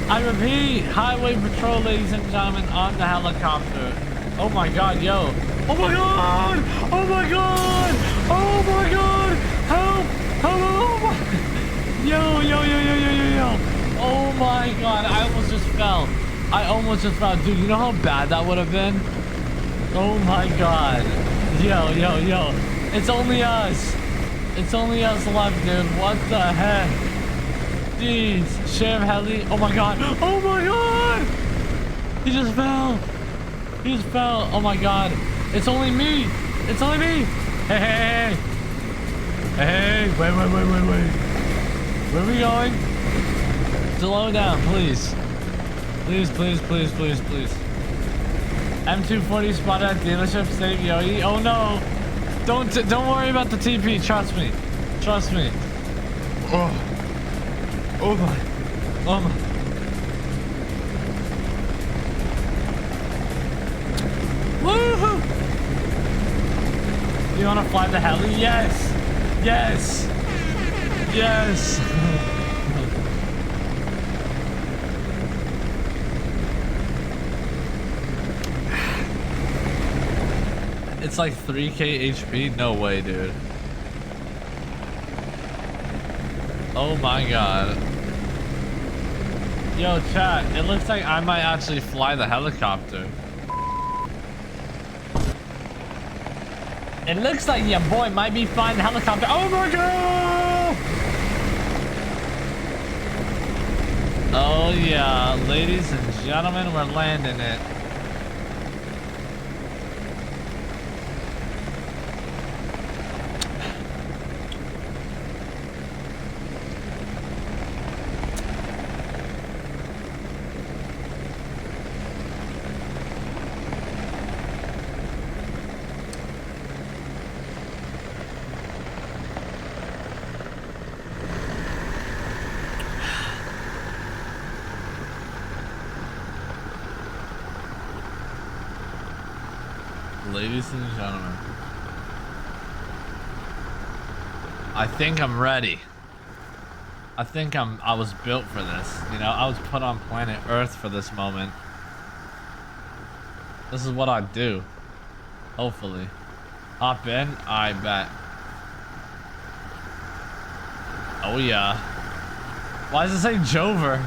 I repeat, highway patrol, ladies and gentlemen, on the helicopter. Oh my god, yo. Oh my god! Oh my god! Oh my god! Help! Help! Yo, yo, yo, yo, yo, yo, yo. Oh my god, I almost just fell. I almost just fell. Dude, you know how bad that would have been? Oh my god. Yo, yo, yo. It's only us. It's only us left, dude. What the heck? Jeez. Sheriff Heli. Oh my god. Oh my god! He just fell. He just fell. Oh my god. It's only me. It's only me. Hey, hey, hey. Hey, wait, wait, wait, wait, wait. Where are we going? Slow down, please. Please, please, please, please, please. M240 spotted at dealership. Save Yogi. Oh no. Don't worry about the TP. Trust me. Trust me. Oh. Oh my. Oh my. Woohoo! You wanna fly the heli? Yes! Yes! Yes! It's like 3k HP? No way, dude. Oh my god. Yo, chat, it looks like I might actually fly the helicopter. It looks like your boy might be flying the helicopter. Oh my god! Oh yeah, ladies and gentlemen, we're landing it. Ladies and gentlemen, I think I'm ready. I think I was built for this. You know, I was put on planet Earth for this moment. This is what I do. Hopefully. Hop in, I bet. Oh yeah. Why does it say Jover?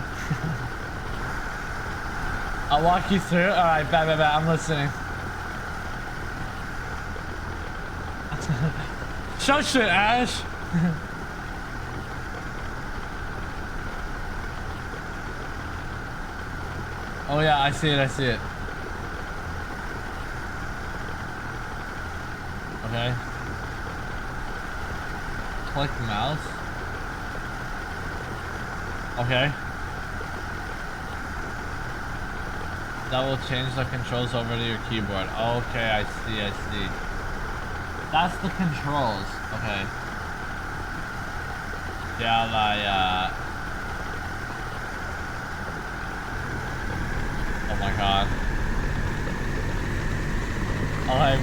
I'll walk you through. Alright, bet, I'm listening. Shut shit, Ash. Oh yeah, I see it, I see it. Okay. Click mouse. Okay. That will change the controls over to your keyboard. Okay, I see, I see. That's the controls. Okay. Yeah, oh my god. Okay,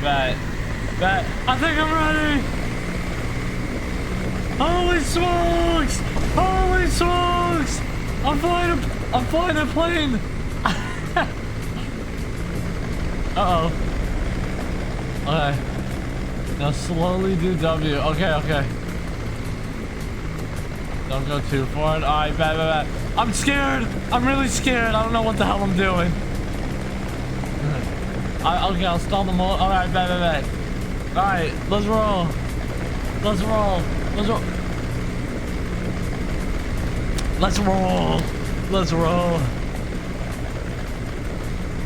bet. I think I'm ready. Holy smokes! Holy smokes! I'm flying a plane. Uh-oh. Okay. Now slowly do W. Okay, okay. Don't go too forward. Alright, bet. I'm scared. I'm really scared. I don't know what the hell I'm doing. Okay, I'll stall the mode. Alright, bet. Alright, let's roll. Let's roll. Let's roll.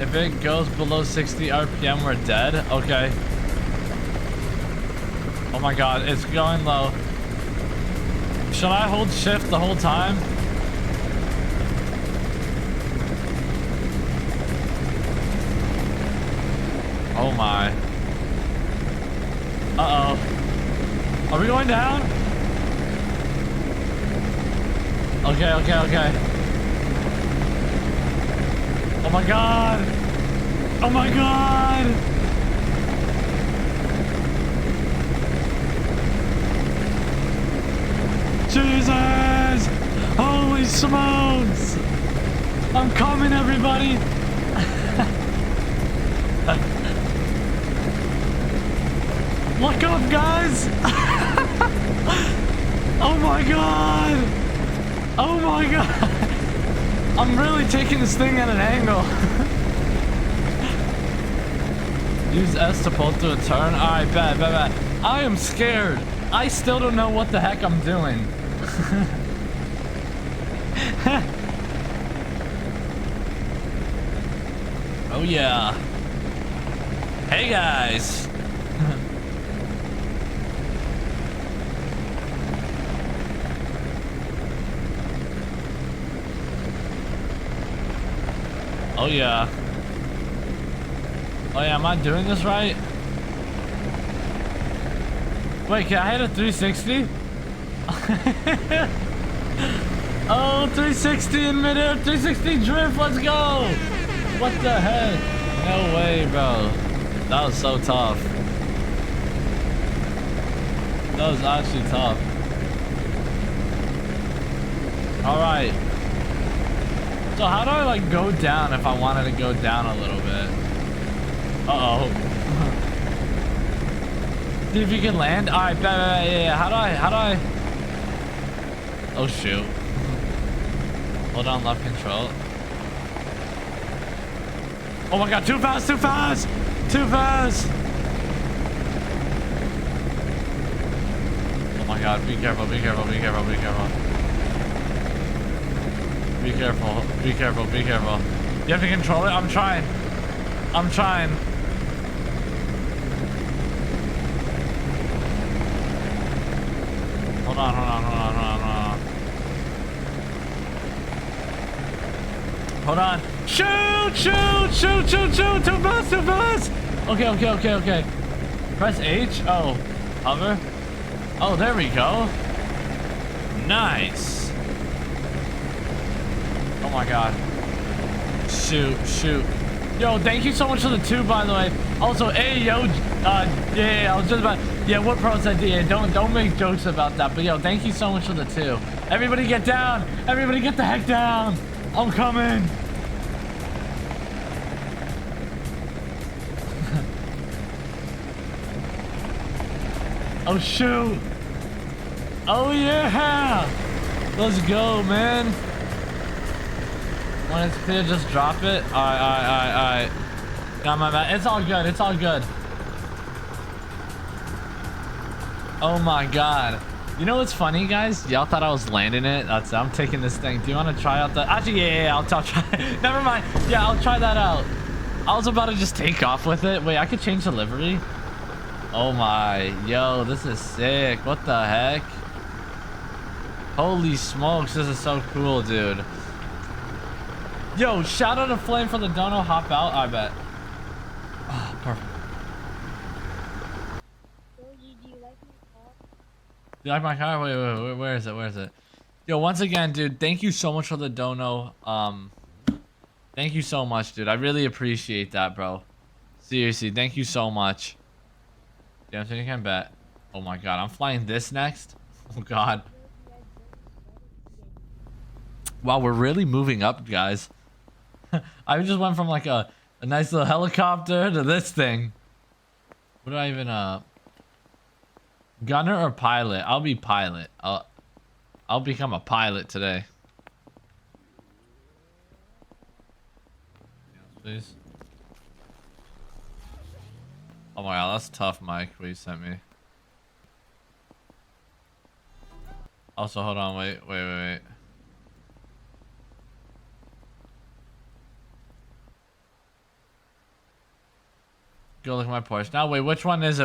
If it goes below 60 RPM, we're dead. Okay. Oh my god, it's going low. Should I hold shift the whole time? Oh my. Uh-oh. Are we going down? Okay. Oh my god. Oh my god. Jesus! Holy smokes! I'm coming, everybody. Look up, guys. Oh my god. Oh my god. I'm really taking this thing at an angle. Use S to pull through a turn. Alright, bet. I am scared. I still don't know what the heck I'm doing. Oh yeah. Hey guys. Oh yeah. Oh yeah, am I doing this right? Wait, can I hit a 360? Oh, 360 in midair, 360 drift, let's go! What the heck? No way, bro. That was so tough. That was actually tough. Alright. So how do I like go down if I wanted to go down a little bit? Uh-oh. See if you can land? Alright, yeah. How do I? Oh shoot. Hold on left control. Oh my god, too fast! Too fast! Oh my god, be careful. Be careful. You have to control it? I'm trying. Hold on. Hold on. Shoot! Too fast! Okay. Press H. Oh, hover. Oh, there we go. Nice. Oh my god. Shoot. Yo, thank you so much for the 2, by the way. Also, hey, yo, yeah, I was just about, yeah, what pro said, yeah, don't make jokes about that, but yo, thank you so much for the 2. Everybody get down. Everybody get the heck down. I'm coming. Oh, shoot. Oh, yeah. Let's go, man. When it's clear, just drop it. Alright. Got my bad. It's all good. Oh my god. You know what's funny, guys? Y'all thought I was landing it. I'm taking this thing. Do you want to try out that? Actually, yeah, I'll try. Never mind. Yeah, I'll try that out. I was about to just take off with it. Wait, I could change the livery. Oh my. Yo, this is sick. What the heck? Holy smokes, this is so cool, dude. Yo, shout out to Flame for the dono. Hop out, I bet. Oh, perfect. Do you like my car? You like my car? Wait, where is it? Yo, once again, dude, thank you so much for the dono. Thank you so much, dude. I really appreciate that, bro. Seriously, thank you so much. Damn, so you can bet. Oh my god, I'm flying this next. Oh god. Wow, we're really moving up, guys. I just went from like a nice little helicopter to this thing. What do I even gunner or pilot? I'll be pilot. I'll become a pilot today. Yes, please. Oh my god, that's tough, Mike. What you sent me. Also, hold on, wait. Go look at my Porsche. Now, wait, which one is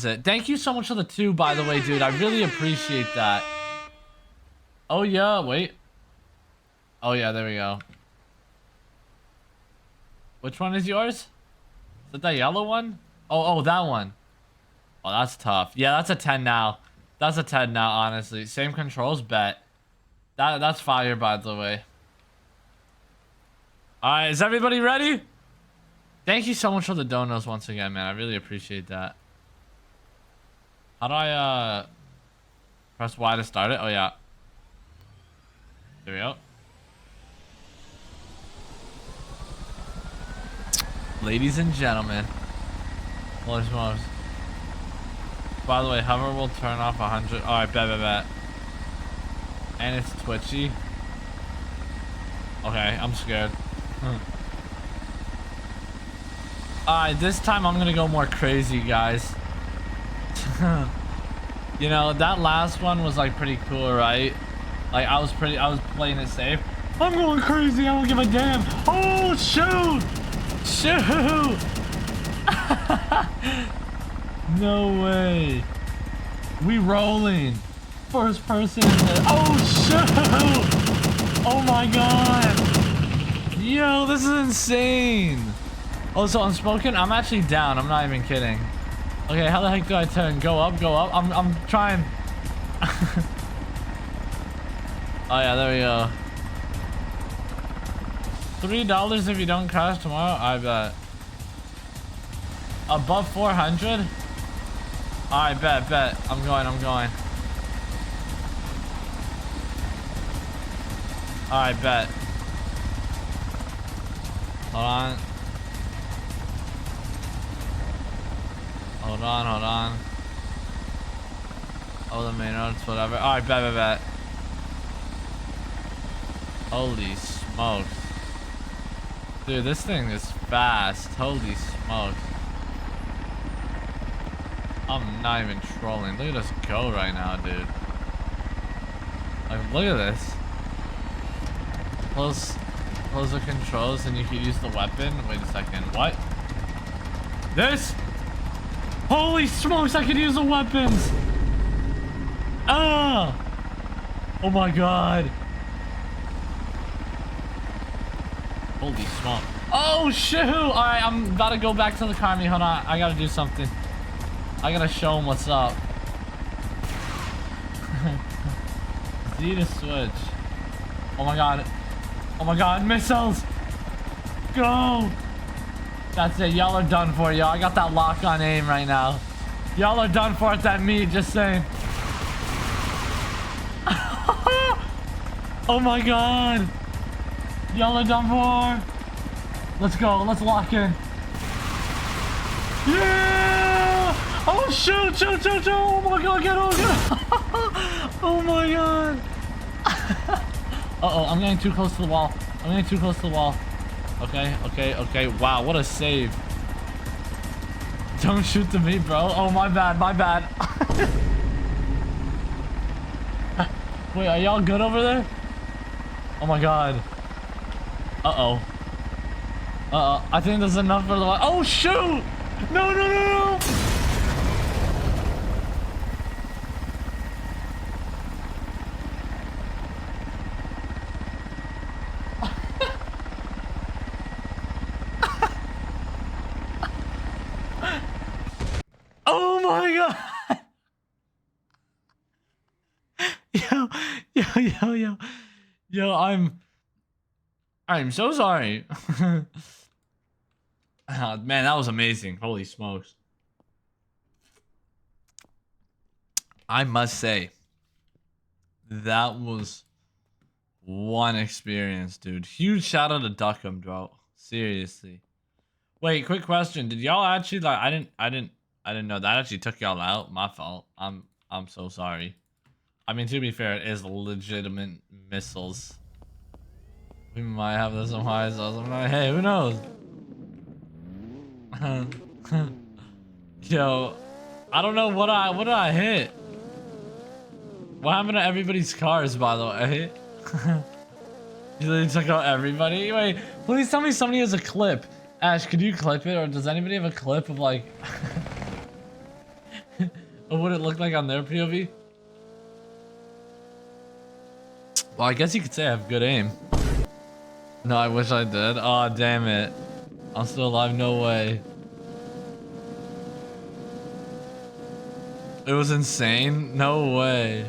it? Thank you so much for the 2, by the way, dude. I really appreciate that. Oh, yeah, wait. Oh, yeah, there we go. Which one is yours? Is it that yellow one? Oh, that one. Oh, that's tough. Yeah, that's a 10 now. That's a 10 now, honestly. Same controls, bet. That's fire, by the way. Alright, is everybody ready? Thank you so much for the donos once again, man. I really appreciate that. How do I, press Y to start it? Oh, yeah. There we go. Ladies and gentlemen. Holy smokes. By the way, hover will turn off 100. Alright, bet. And it's twitchy. Okay, I'm scared. Alright, this time I'm gonna go more crazy, guys. You know, that last one was like pretty cool, right? Like I was playing it safe. I'm going crazy, I don't give a damn. Oh shoot! Shoot! No way. We rolling. First person in the oh shoot! Oh my god! Yo, this is insane! Oh, so unspoken? I'm actually down, I'm not even kidding. Okay, how the heck do I turn? Go up, go up. I'm trying. Oh yeah, there we go. $3 if you don't crash tomorrow? I bet. Above 400? I bet. I'm going. I bet. Hold on. Hold on. Oh, the main roads, whatever. Alright, bet. Holy smokes. Dude, this thing is fast. Holy smokes. I'm not even trolling. Look at us go right now, dude. Like, look at this. Close the controls and you can use the weapon. Wait a second. What? This? Holy smokes, I can use the weapons! Ah! Oh my god. Holy smoke. Oh shoot! Alright, I'm about to go back to the car. Hold on, I gotta do something. I gotta show him what's up. Z to switch. Oh my god. Oh my god, missiles! Go! That's it, y'all are done for, y'all. I got that lock on aim right now. Y'all are done for at that meat, just saying. Oh my god! Y'all are done for! Let's go, let's lock in. Yeah! Oh shoot! Oh my god, get on! Oh my god! Uh-oh, I'm getting too close to the wall. Okay. Wow, what a save. Don't shoot the meat, bro. Oh, my bad. Wait, are y'all good over there? Oh my god. Uh-oh. I think there's enough for the... Oh, shoot! No! Oh my god! Yo, I'm so sorry. Man, that was amazing. Holy smokes. I must say, that was one experience, dude. Huge shout out to Duckham, bro. Seriously. Wait, quick question. Did y'all actually like I didn't know that actually took y'all out? My fault. I'm so sorry. I mean, to be fair, it is legitimate missiles. We might have this on high, so I'm like, hey, who knows? Yo, I don't know what did I hit? What happened to everybody's cars, by the way? You literally took out everybody? Wait, please tell me somebody has a clip. Ash, could you clip it? Or does anybody have a clip of like... of what it looked like on their POV? Well, I guess you could say I have good aim. No, I wish I did. Oh, damn it. I'm still alive, no way. It was insane? No way.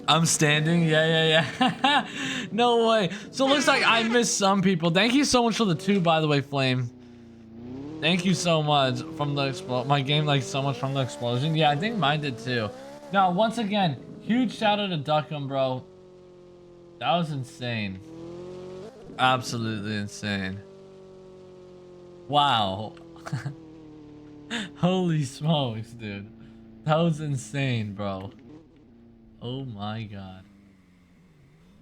I'm standing. Yeah. No way. So it looks like I missed some people. Thank you so much for the 2, by the way, Flame. Thank you so much from the my game likes so much from the explosion. Yeah, I think mine did too. Now, once again, huge shout out to Duckham, bro. That was insane. Absolutely insane. Wow. Holy smokes, dude. That was insane, bro. Oh my god.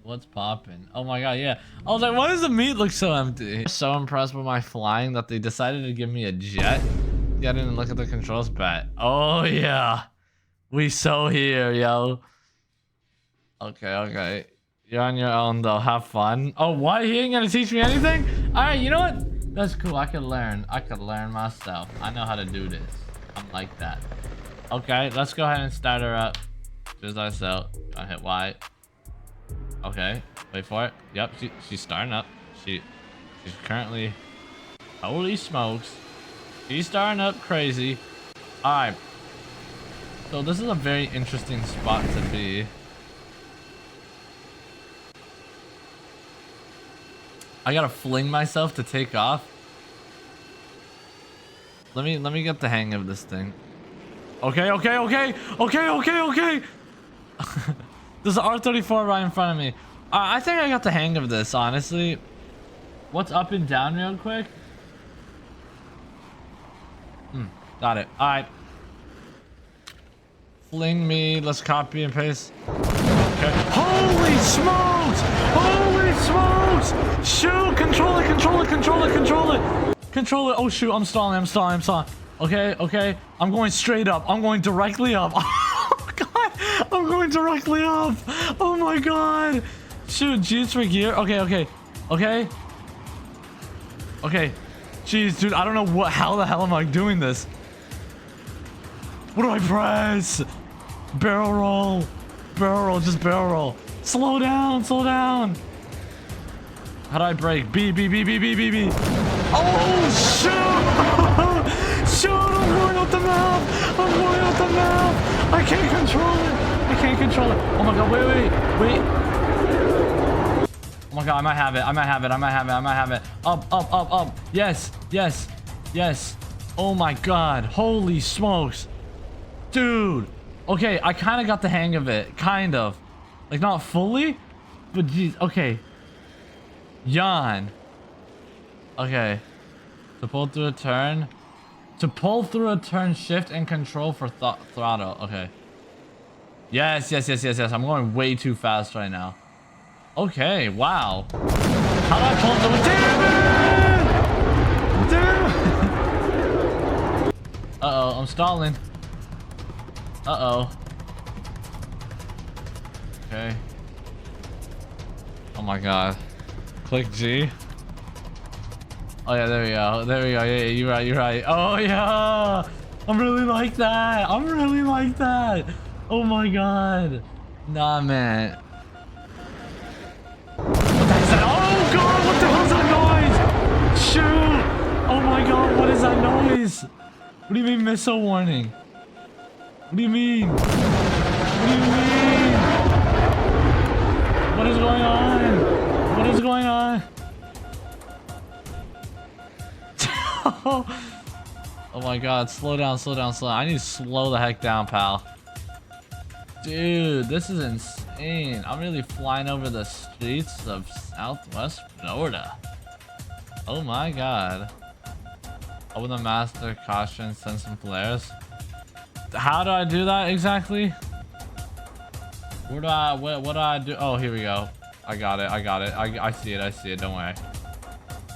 What's poppin'? Oh my god, yeah. I was like, why does the meat look so empty? So impressed with my flying that they decided to give me a jet. Yeah, I didn't look at the controls, bet. Oh yeah. We so here, yo. Okay, okay. You're on your own though. Have fun. Oh, what? He ain't gonna teach me anything? Alright, you know what? That's cool. I could learn. I could learn myself. I know how to do this. I'm like that. Okay, let's go ahead and start her up. Just like so. I hit Y. Okay, wait for it. Yep, she's starting up. She's currently... Holy smokes. She's starting up crazy. Alright. So this is a very interesting spot to be. I gotta fling myself to take off. Let me get the hang of this thing. Okay. There's an R34 right in front of me. I think I got the hang of this, honestly. What's up and down real quick? Got it. Alright. Fling me. Let's copy and paste. Okay. Holy smokes! Holy smokes! Shoot! Control it! Oh shoot, I'm stalling. Okay. I'm going straight up. I'm going directly up. Oh god! I'm going directly up! Oh my god! Shoot, G's for gear. Okay. Jeez, dude, I don't know how the hell am I doing this? What do I press? Barrel roll. Just barrel roll. Slow down. How do I brake? B. Oh, shoot! Shoot, I'm going up the map! I can't control it. Oh my god, wait. Oh my god, I might have it. Up. Yes. Oh my god, holy smokes. Dude. Okay, I kind of got the hang of it. Kind of. Like, not fully, but geez, okay. Yawn. Okay. To pull through a turn. Shift and control for throttle. Okay. Yes. I'm going way too fast right now. Okay, wow. How do I pull through? Damn it! Uh-oh, I'm stalling. Okay. Oh my god. Click G. Oh yeah, there we go. Yeah, you're right. Oh yeah! I'm really like that. Oh my god. Nah, man. What the heck's that? Oh god, what the hell's that noise? Shoot! Oh my god, what is that noise? What do you mean missile warning? What do you mean? What is going on? Oh my god, slow down. I need to slow the heck down, pal. Dude, this is insane. I'm really flying over the streets of Southwest Florida. Oh my god. Open the master, caution, send some flares. How do I do that exactly? What do I do? Oh, here we go. I got it. I see it. Don't worry.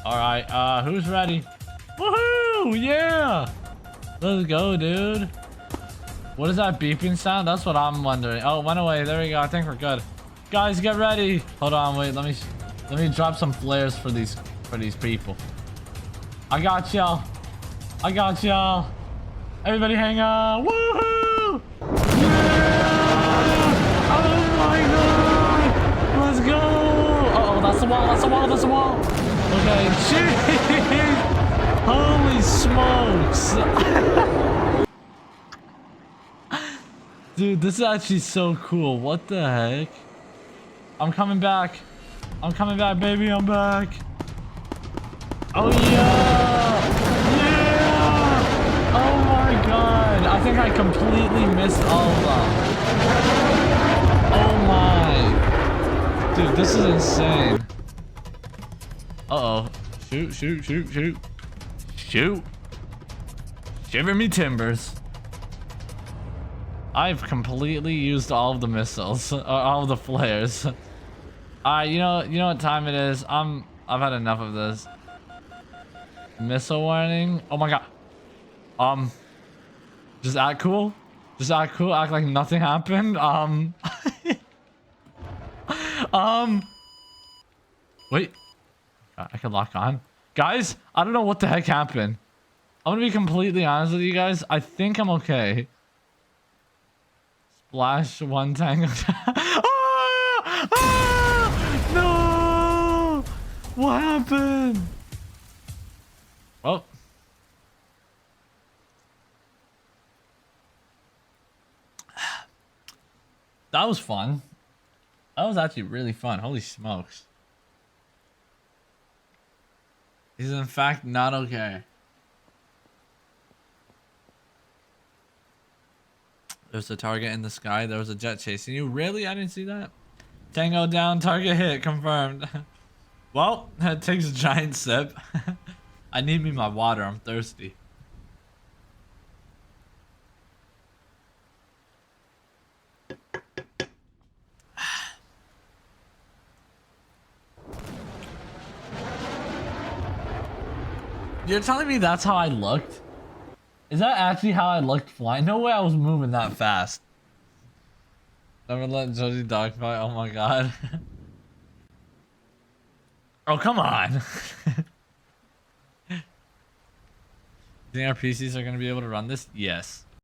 All right. Who's ready? Woohoo! Yeah! Let's go, dude. What is that beeping sound? That's what I'm wondering. Oh, it went away. There we go. I think we're good. Guys, get ready. Hold on. Wait. Let me drop some flares for these people. I got y'all. Everybody hang on. Woohoo! Yeah! Oh my god! Let's go! Uh-oh, that's the wall. Okay, jeez! Holy smokes! Dude, this is actually so cool. What the heck? I'm coming back, baby. I'm back. Oh yeah! Oh my god! I think I completely missed all of them. Oh my! Dude, this is insane. Uh-oh. Shoot, shoot, shoot, shoot. Shoot. Shiver me timbers. I've completely used all of the missiles, all of the flares. You know what time it is. I've had enough of this. Missile warning. Oh my god. Just act cool. Just act cool. Act like nothing happened. Wait. I can lock on. Guys, I don't know what the heck happened. I'm gonna be completely honest with you guys. I think I'm okay. Splash one tango. Ah! Ah! No! What happened? Oh. That was fun. That was actually really fun. Holy smokes. He's in fact not okay. There's a target in the sky. There was a jet chasing you. Really? I didn't see that. Tango down. Target hit. Confirmed. Well, it takes a giant sip. I need me my water. I'm thirsty. You're telling me that's how I looked? Is that actually how I looked flying? No way I was moving that fast. Never let Josie dogfight. Oh my god. Oh, come on. You think our PCs are going to be able to run this? Yes.